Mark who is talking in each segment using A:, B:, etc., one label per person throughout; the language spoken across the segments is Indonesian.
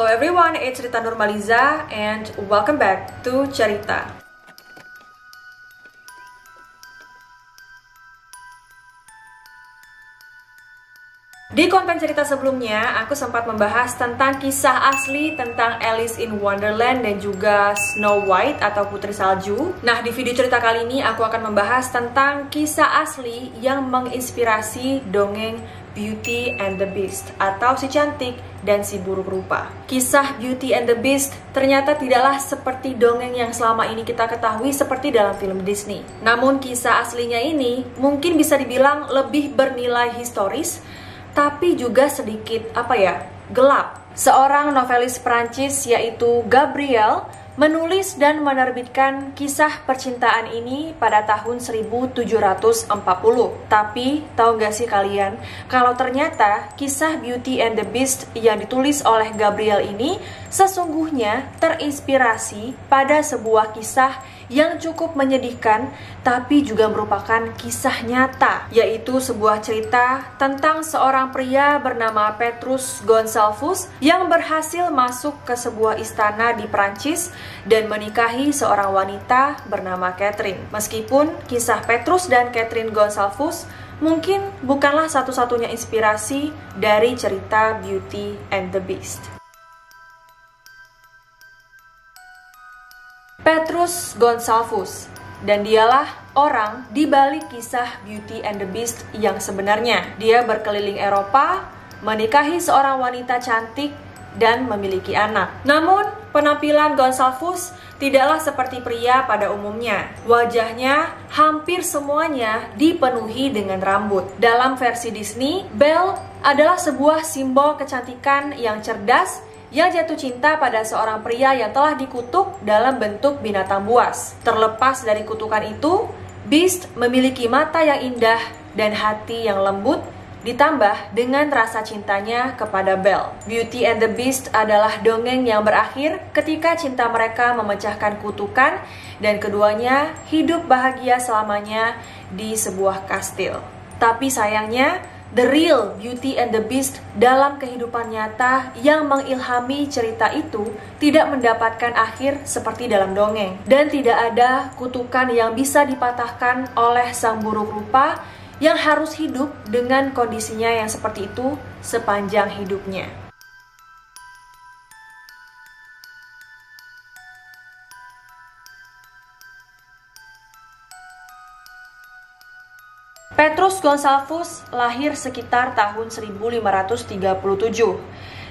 A: everyone, it's Rita Nurmaliza and welcome back to Cerita. Di konten cerita sebelumnya, aku sempat membahas tentang kisah asli tentang Alice in Wonderland dan juga Snow White atau Putri Salju. Nah, di video cerita kali ini aku akan membahas tentang kisah asli yang menginspirasi dongeng Beauty and the Beast atau si cantik dan si buruk rupa. Kisah Beauty and the Beast ternyata tidaklah seperti dongeng yang selama ini kita ketahui seperti dalam film Disney. Namun kisah aslinya ini mungkin bisa dibilang lebih bernilai historis, tapi juga sedikit gelap. Seorang novelis Prancis yaitu Gabriel menulis dan menerbitkan kisah percintaan ini pada tahun 1740. Tapi tahu gak sih kalian, kalau ternyata kisah Beauty and the Beast yang ditulis oleh Gabriel ini sesungguhnya terinspirasi pada sebuah kisah yang cukup menyedihkan, tapi juga merupakan kisah nyata, yaitu sebuah cerita tentang seorang pria bernama Petrus Gonsalvus yang berhasil masuk ke sebuah istana di Prancis dan menikahi seorang wanita bernama Catherine. Meskipun kisah Petrus dan Catherine Gonsalvus mungkin bukanlah satu-satunya inspirasi dari cerita Beauty and the Beast. Petrus Gonsalvus, dan dialah orang di balik kisah Beauty and the Beast yang sebenarnya. Dia berkeliling Eropa, menikahi seorang wanita cantik, dan memiliki anak. Namun, penampilan Gonsalvus tidaklah seperti pria pada umumnya. Wajahnya hampir semuanya dipenuhi dengan rambut. Dalam versi Disney, Belle adalah sebuah simbol kecantikan yang cerdas yang jatuh cinta pada seorang pria yang telah dikutuk dalam bentuk binatang buas. Terlepas dari kutukan itu, Beast memiliki mata yang indah dan hati yang lembut, ditambah dengan rasa cintanya kepada Belle. Beauty and the Beast adalah dongeng yang berakhir ketika cinta mereka memecahkan kutukan dan keduanya hidup bahagia selamanya di sebuah kastil. Tapi sayangnya, the real Beauty and the Beast dalam kehidupan nyata yang mengilhami cerita itu tidak mendapatkan akhir seperti dalam dongeng. Dan tidak ada kutukan yang bisa dipatahkan oleh sang buruk rupa yang harus hidup dengan kondisinya yang seperti itu sepanjang hidupnya. Petrus Gonsalvus lahir sekitar tahun 1537.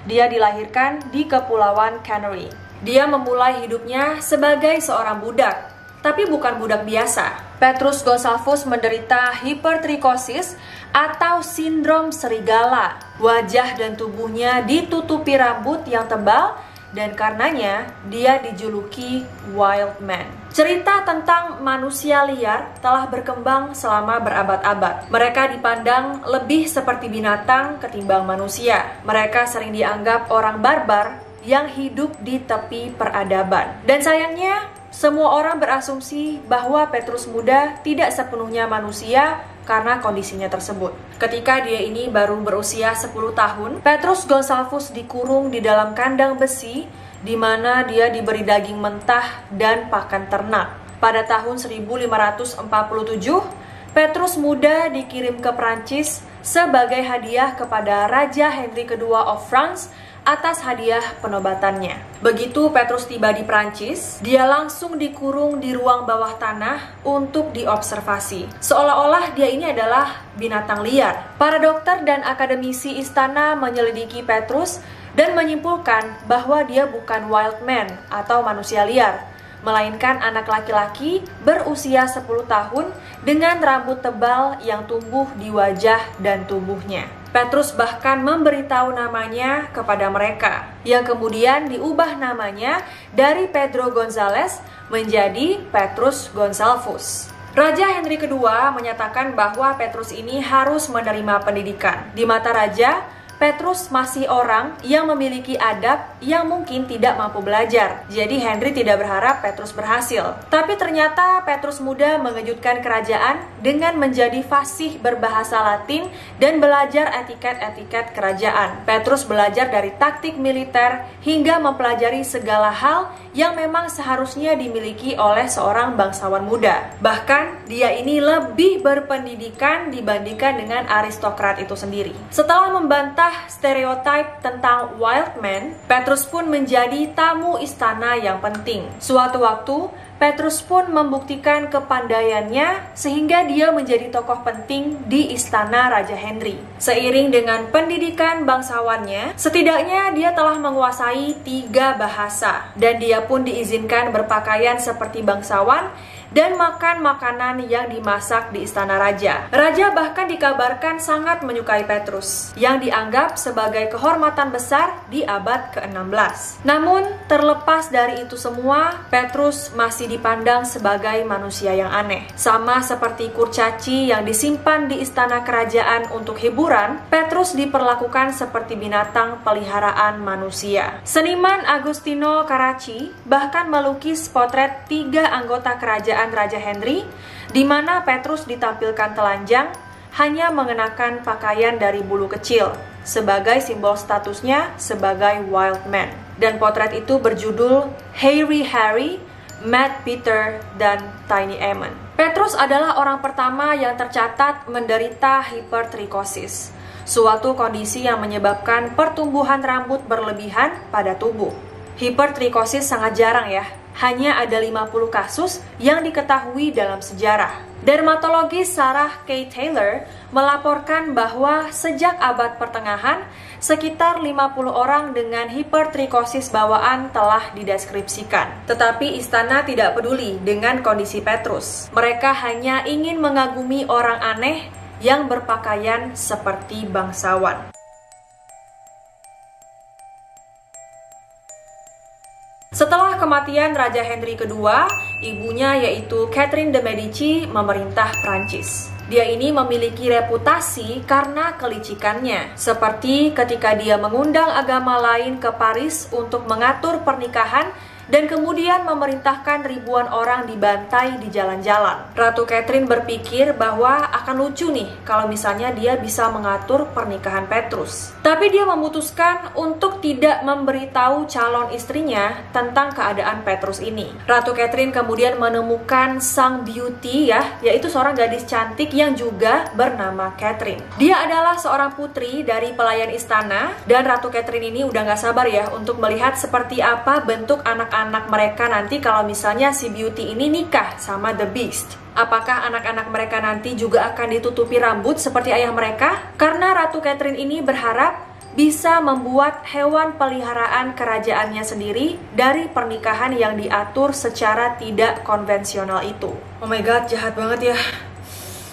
A: Dia dilahirkan di Kepulauan Canary. Dia memulai hidupnya sebagai seorang budak, tapi bukan budak biasa. Petrus Gonsalvus menderita hipertrikosis atau sindrom serigala. Wajah dan tubuhnya ditutupi rambut yang tebal dan karenanya dia dijuluki Wild Man. Cerita tentang manusia liar telah berkembang selama berabad-abad. Mereka dipandang lebih seperti binatang ketimbang manusia. Mereka sering dianggap orang barbar yang hidup di tepi peradaban. Dan sayangnya, semua orang berasumsi bahwa Petrus muda tidak sepenuhnya manusia karena kondisinya tersebut. Ketika dia ini baru berusia 10 tahun, Petrus Gonsalvus dikurung di dalam kandang besi di mana dia diberi daging mentah dan pakan ternak. Pada tahun 1547, Petrus muda dikirim ke Prancis sebagai hadiah kepada Raja Henry II of France atas hadiah penobatannya. Begitu Petrus tiba di Prancis, dia langsung dikurung di ruang bawah tanah untuk diobservasi. Seolah-olah dia ini adalah binatang liar. Para dokter dan akademisi istana menyelidiki Petrus dan menyimpulkan bahwa dia bukan wild man atau manusia liar, melainkan anak laki-laki berusia 10 tahun dengan rambut tebal yang tumbuh di wajah dan tubuhnya. Petrus bahkan memberitahu namanya kepada mereka, yang kemudian diubah namanya dari Pedro González menjadi Petrus Gonsalvus. Raja Henry II menyatakan bahwa Petrus ini harus menerima pendidikan. Di mata raja, Petrus masih orang yang memiliki adab yang mungkin tidak mampu belajar. Jadi Henry tidak berharap Petrus berhasil. Tapi ternyata Petrus muda mengejutkan kerajaan dengan menjadi fasih berbahasa Latin dan belajar etiket-etiket kerajaan. Petrus belajar dari taktik militer hingga mempelajari segala hal yang memang seharusnya dimiliki oleh seorang bangsawan muda. Bahkan dia ini lebih berpendidikan dibandingkan dengan aristokrat itu sendiri. Setelah membantah stereotip tentang wild man, Petrus pun menjadi tamu istana yang penting. Suatu waktu, Petrus pun membuktikan kepandaiannya sehingga dia menjadi tokoh penting di istana Raja Henry. Seiring dengan pendidikan bangsawannya, setidaknya dia telah menguasai 3 bahasa dan dia pun diizinkan berpakaian seperti bangsawan dan makan makanan yang dimasak di istana raja. Raja bahkan dikabarkan sangat menyukai Petrus, yang dianggap sebagai kehormatan besar di abad ke-16. Namun, terlepas dari itu semua, Petrus masih dipandang sebagai manusia yang aneh. Sama seperti kurcaci yang disimpan di istana kerajaan untuk hiburan, Petrus diperlakukan seperti binatang peliharaan manusia. Seniman Agostino Carracci bahkan melukis potret 3 anggota kerajaan Raja Henry, di mana Petrus ditampilkan telanjang, hanya mengenakan pakaian dari bulu kecil, sebagai simbol statusnya sebagai wild man. Dan potret itu berjudul Hairy Harry, Mad Peter, dan Tiny Ammon. Petrus adalah orang pertama yang tercatat menderita hipertrikosis, suatu kondisi yang menyebabkan pertumbuhan rambut berlebihan pada tubuh. Hipertrikosis sangat jarang ya, hanya ada 50 kasus yang diketahui dalam sejarah. Dermatologis Sarah K. Taylor melaporkan bahwa sejak abad pertengahan, sekitar 50 orang dengan hipertrikosis bawaan telah dideskripsikan. Tetapi istana tidak peduli dengan kondisi Petrus. Mereka hanya ingin mengagumi orang aneh yang berpakaian seperti bangsawan. Setelah kematian Raja Henry II, ibunya yaitu Catherine de Medici memerintah Prancis. Dia ini memiliki reputasi karena kelicikannya, seperti ketika dia mengundang agama lain ke Paris untuk mengatur pernikahan dan kemudian memerintahkan ribuan orang dibantai di jalan-jalan. Ratu Catherine berpikir bahwa akan lucu nih kalau misalnya dia bisa mengatur pernikahan Petrus. Tapi dia memutuskan untuk tidak memberitahu calon istrinya tentang keadaan Petrus ini. Ratu Catherine kemudian menemukan sang beauty yaitu seorang gadis cantik yang juga bernama Catherine. Dia adalah seorang putri dari pelayan istana dan Ratu Catherine ini udah gak sabar ya untuk melihat seperti apa bentuk anak mereka nanti kalau misalnya si beauty ini nikah sama the beast. Apakah anak-anak mereka nanti juga akan ditutupi rambut seperti ayah mereka? Karena Ratu Catherine ini berharap bisa membuat hewan peliharaan kerajaannya sendiri dari pernikahan yang diatur secara tidak konvensional itu. Oh my god, jahat banget ya.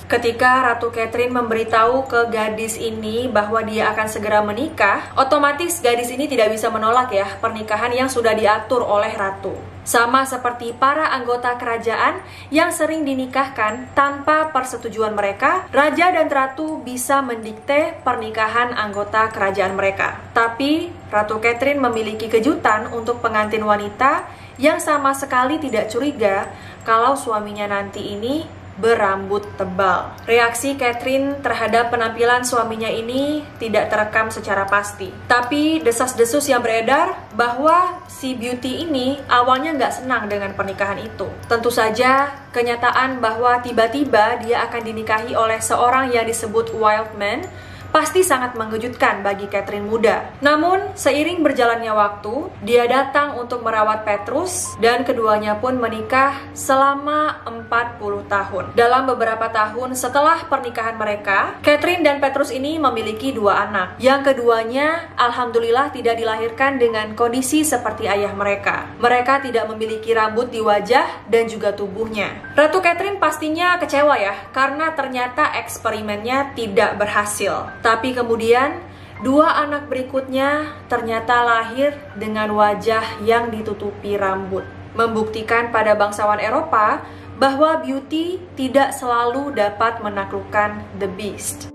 A: Ketika Ratu Catherine memberitahu ke gadis ini bahwa dia akan segera menikah, otomatis gadis ini tidak bisa menolak ya pernikahan yang sudah diatur oleh Ratu. Sama seperti para anggota kerajaan yang sering dinikahkan tanpa persetujuan mereka, Raja dan Ratu bisa mendikte pernikahan anggota kerajaan mereka. Tapi Ratu Catherine memiliki kejutan untuk pengantin wanita yang sama sekali tidak curiga kalau suaminya nanti ini berambut tebal. Reaksi Catherine terhadap penampilan suaminya ini tidak terekam secara pasti. Tapi desas-desus yang beredar bahwa si beauty ini awalnya nggak senang dengan pernikahan itu. Tentu saja kenyataan bahwa tiba-tiba dia akan dinikahi oleh seorang yang disebut wild man pasti sangat mengejutkan bagi Catherine muda. Namun, seiring berjalannya waktu, dia datang untuk merawat Petrus dan keduanya pun menikah selama 40 tahun. Dalam beberapa tahun setelah pernikahan mereka, Catherine dan Petrus ini memiliki 2 anak. Yang keduanya, alhamdulillah tidak dilahirkan dengan kondisi seperti ayah mereka. Mereka tidak memiliki rambut di wajah dan juga tubuhnya. Ratu Catherine pastinya kecewa ya, karena ternyata eksperimennya tidak berhasil. Tapi kemudian 2 anak berikutnya ternyata lahir dengan wajah yang ditutupi rambut, membuktikan pada bangsawan Eropa bahwa beauty tidak selalu dapat menaklukkan the beast.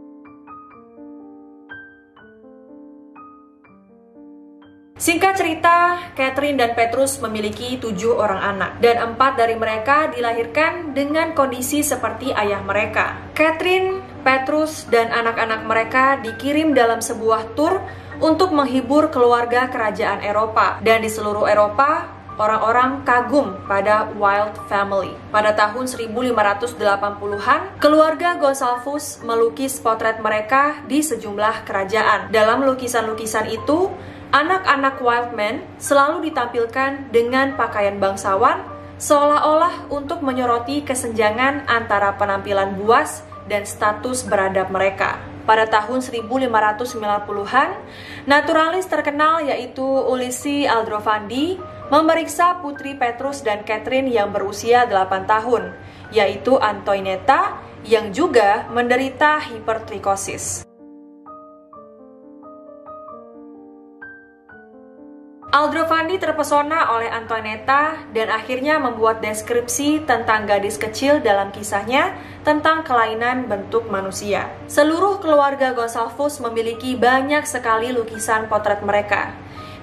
A: Singkat cerita, Catherine dan Petrus memiliki 7 orang anak, dan 4 dari mereka dilahirkan dengan kondisi seperti ayah mereka. Catherine, Petrus, dan anak-anak mereka dikirim dalam sebuah tur untuk menghibur keluarga kerajaan Eropa, dan di seluruh Eropa, orang-orang kagum pada Wild Family. Pada tahun 1580-an, keluarga Gonsalvus melukis potret mereka di sejumlah kerajaan. Dalam lukisan-lukisan itu, anak-anak Wildman selalu ditampilkan dengan pakaian bangsawan, seolah-olah untuk menyoroti kesenjangan antara penampilan buas dan status beradab mereka. Pada tahun 1590-an, naturalis terkenal yaitu Ulysses Aldrovandi memeriksa putri Petrus dan Catherine yang berusia 8 tahun, yaitu Antoinetta yang juga menderita hipertrikosis. Aldrovandi terpesona oleh Antoinetta dan akhirnya membuat deskripsi tentang gadis kecil dalam kisahnya tentang kelainan bentuk manusia. Seluruh keluarga Gonsalvus memiliki banyak sekali lukisan potret mereka.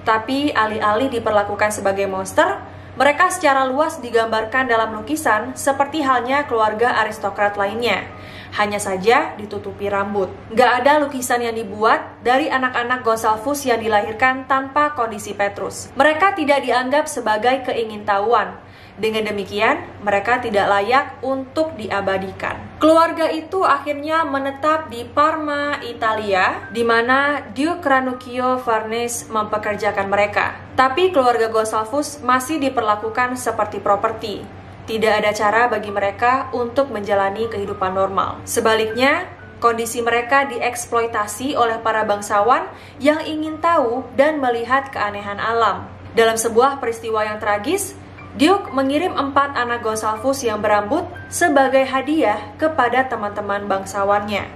A: Tapi alih-alih diperlakukan sebagai monster, mereka secara luas digambarkan dalam lukisan seperti halnya keluarga aristokrat lainnya. Hanya saja ditutupi rambut. Gak ada lukisan yang dibuat dari anak-anak Gonsalvus yang dilahirkan tanpa kondisi Petrus. Mereka tidak dianggap sebagai keingintahuan. Dengan demikian, mereka tidak layak untuk diabadikan. Keluarga itu akhirnya menetap di Parma, Italia, di mana Duke Ranuccio Farnese mempekerjakan mereka. Tapi keluarga Gonsalvus masih diperlakukan seperti properti. Tidak ada cara bagi mereka untuk menjalani kehidupan normal. Sebaliknya, kondisi mereka dieksploitasi oleh para bangsawan yang ingin tahu dan melihat keanehan alam. Dalam sebuah peristiwa yang tragis, Duke mengirim 4 anak Gonsalvus yang berambut sebagai hadiah kepada teman-teman bangsawannya.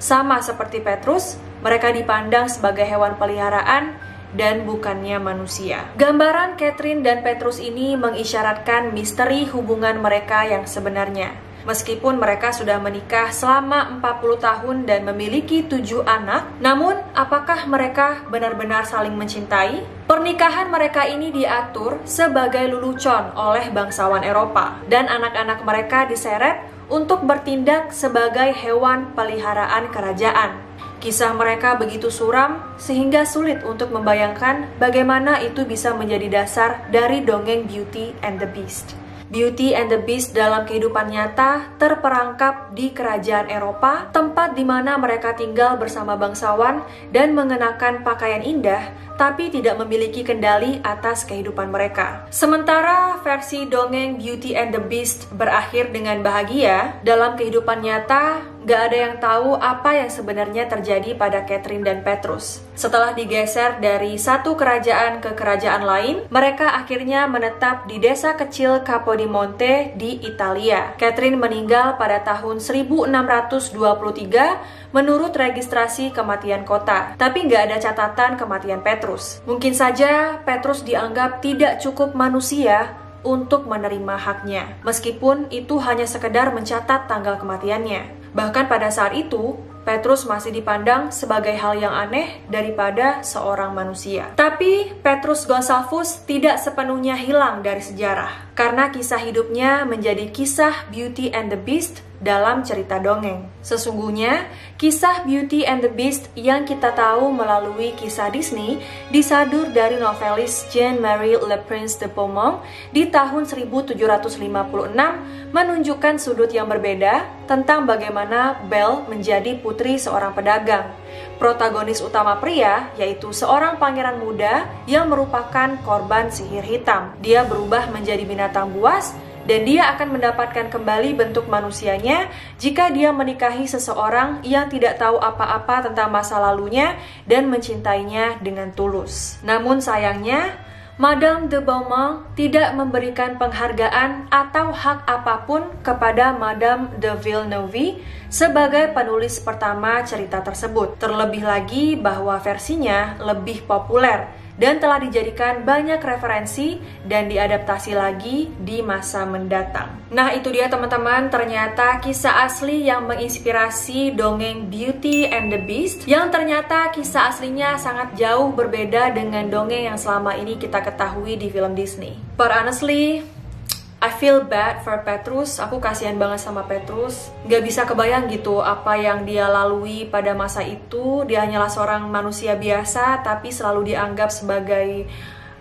A: Sama seperti Petrus, mereka dipandang sebagai hewan peliharaan dan bukannya manusia. Gambaran Catherine dan Petrus ini mengisyaratkan misteri hubungan mereka yang sebenarnya. Meskipun mereka sudah menikah selama 40 tahun dan memiliki 7 anak, namun apakah mereka benar-benar saling mencintai? Pernikahan mereka ini diatur sebagai lelucon oleh bangsawan Eropa, dan anak-anak mereka diseret untuk bertindak sebagai hewan peliharaan kerajaan. Kisah mereka begitu suram sehingga sulit untuk membayangkan bagaimana itu bisa menjadi dasar dari dongeng Beauty and the Beast. Beauty and the Beast dalam kehidupan nyata terperangkap di kerajaan Eropa, tempat di mana mereka tinggal bersama bangsawan dan mengenakan pakaian indah, tapi tidak memiliki kendali atas kehidupan mereka. Sementara versi dongeng Beauty and the Beast berakhir dengan bahagia, dalam kehidupan nyata gak ada yang tahu apa yang sebenarnya terjadi pada Catherine dan Petrus. Setelah digeser dari satu kerajaan ke kerajaan lain, mereka akhirnya menetap di desa kecil Capodimonte di Italia. Catherine meninggal pada tahun 1623 menurut registrasi kematian kota, tapi nggak ada catatan kematian Petrus. Mungkin saja Petrus dianggap tidak cukup manusia untuk menerima haknya, meskipun itu hanya sekedar mencatat tanggal kematiannya. Bahkan pada saat itu, Petrus masih dipandang sebagai hal yang aneh daripada seorang manusia. Tapi Petrus Gonsalvus tidak sepenuhnya hilang dari sejarah, karena kisah hidupnya menjadi kisah Beauty and the Beast dalam cerita dongeng. Sesungguhnya, kisah Beauty and the Beast yang kita tahu melalui kisah Disney disadur dari novelis Jean-Marie Le Prince de Beaumont di tahun 1756 menunjukkan sudut yang berbeda tentang bagaimana Belle menjadi putri seorang pedagang. Protagonis utama pria yaitu seorang pangeran muda yang merupakan korban sihir hitam. Dia berubah menjadi binatang buas dan dia akan mendapatkan kembali bentuk manusianya jika dia menikahi seseorang yang tidak tahu apa-apa tentang masa lalunya dan mencintainya dengan tulus. Namun sayangnya, Madame de Beaumont tidak memberikan penghargaan atau hak apapun kepada Madame de Villeneuve sebagai penulis pertama cerita tersebut. Terlebih lagi bahwa versinya lebih populer dan telah dijadikan banyak referensi dan diadaptasi lagi di masa mendatang. Nah, itu dia teman-teman, ternyata kisah asli yang menginspirasi dongeng Beauty and the Beast, yang ternyata kisah aslinya sangat jauh berbeda dengan dongeng yang selama ini kita ketahui di film Disney. But honestly, I feel bad for Petrus. Aku kasihan banget sama Petrus. Gak bisa kebayang gitu apa yang dia lalui pada masa itu. Dia hanyalah seorang manusia biasa, tapi selalu dianggap sebagai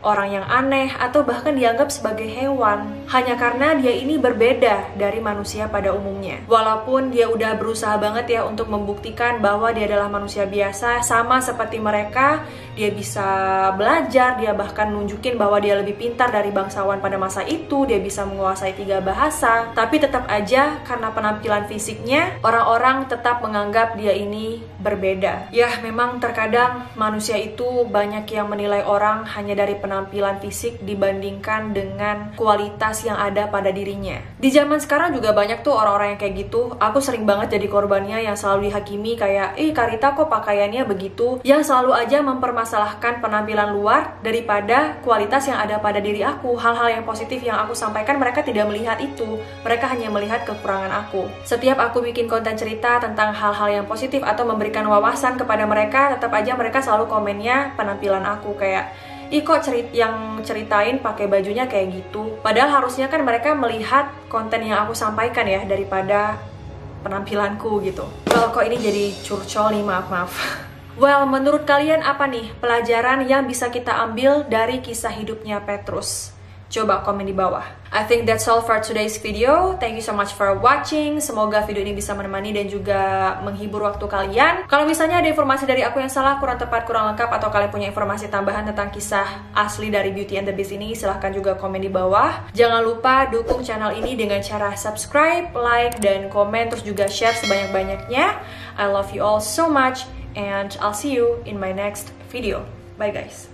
A: orang yang aneh atau bahkan dianggap sebagai hewan hanya karena dia ini berbeda dari manusia pada umumnya. Walaupun dia udah berusaha banget ya untuk membuktikan bahwa dia adalah manusia biasa sama seperti mereka, dia bisa belajar, dia bahkan nunjukin bahwa dia lebih pintar dari bangsawan pada masa itu, dia bisa menguasai 3 bahasa, tapi tetap aja karena penampilan fisiknya orang-orang tetap menganggap dia ini berbeda. Ya, memang terkadang manusia itu banyak yang menilai orang hanya dari penampilan fisik dibandingkan dengan kualitas yang ada pada dirinya. Di zaman sekarang juga banyak tuh orang-orang yang kayak gitu. Aku sering banget jadi korbannya yang selalu dihakimi kayak, Karita kok pakaiannya begitu, yang selalu aja mempermasalahkan penampilan luar daripada kualitas yang ada pada diri aku. Hal-hal yang positif yang aku sampaikan mereka tidak melihat itu, mereka hanya melihat kekurangan aku. Setiap aku bikin konten cerita tentang hal-hal yang positif atau memberikan wawasan kepada mereka, tetap aja mereka selalu komennya penampilan aku kayak, kok yang ceritain pakai bajunya kayak gitu. Padahal harusnya kan mereka melihat konten yang aku sampaikan ya, daripada penampilanku gitu. Well, kok ini jadi curcol nih, maaf. Well, menurut kalian apa nih pelajaran yang bisa kita ambil dari kisah hidupnya Petrus? Coba komen di bawah. I think that's all for today's video. Thank you so much for watching. Semoga video ini bisa menemani dan juga menghibur waktu kalian. Kalau misalnya ada informasi dari aku yang salah, kurang tepat, kurang lengkap, atau kalian punya informasi tambahan tentang kisah asli dari Beauty and the Beast ini, silahkan juga komen di bawah. Jangan lupa dukung channel ini dengan cara subscribe, like, dan komen, terus juga share sebanyak-banyaknya. I love you all so much, and I'll see you in my next video. Bye guys.